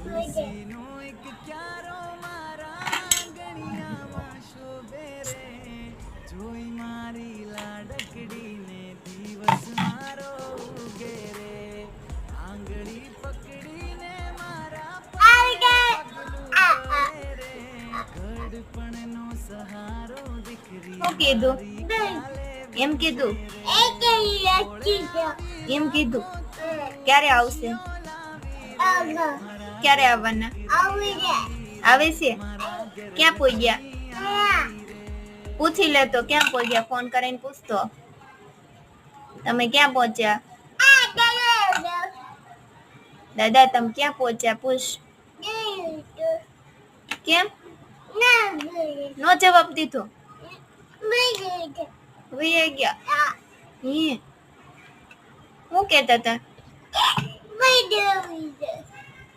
તુલસીનો એક ક્યારો મારા આંગણિયામાં શોભે રે, જોઈ મારી લાડકડીને દિવસ મારો ઉગે રે, આંગળી પકડીને મારા પગલું ભરે રે, ઘડપણનો સહારો દીકરી શું કીધું? એમ કીધું એમ કીધું. ક્યારે આવશે? ક્યારે આવવાના? આવે છે? ક્યાં પહોંચ્યા? પૂછી લે તો ક્યાં પહોંચ્યા, ફોન કરીને પૂછતો. તમે ક્યાં પહોંચ્યા? દાદા તમે ક્યાં પહોંચ્યા પૂછ. કેમ નો જવાબ દીધો? વહી ગયા. હું કેતા હતા?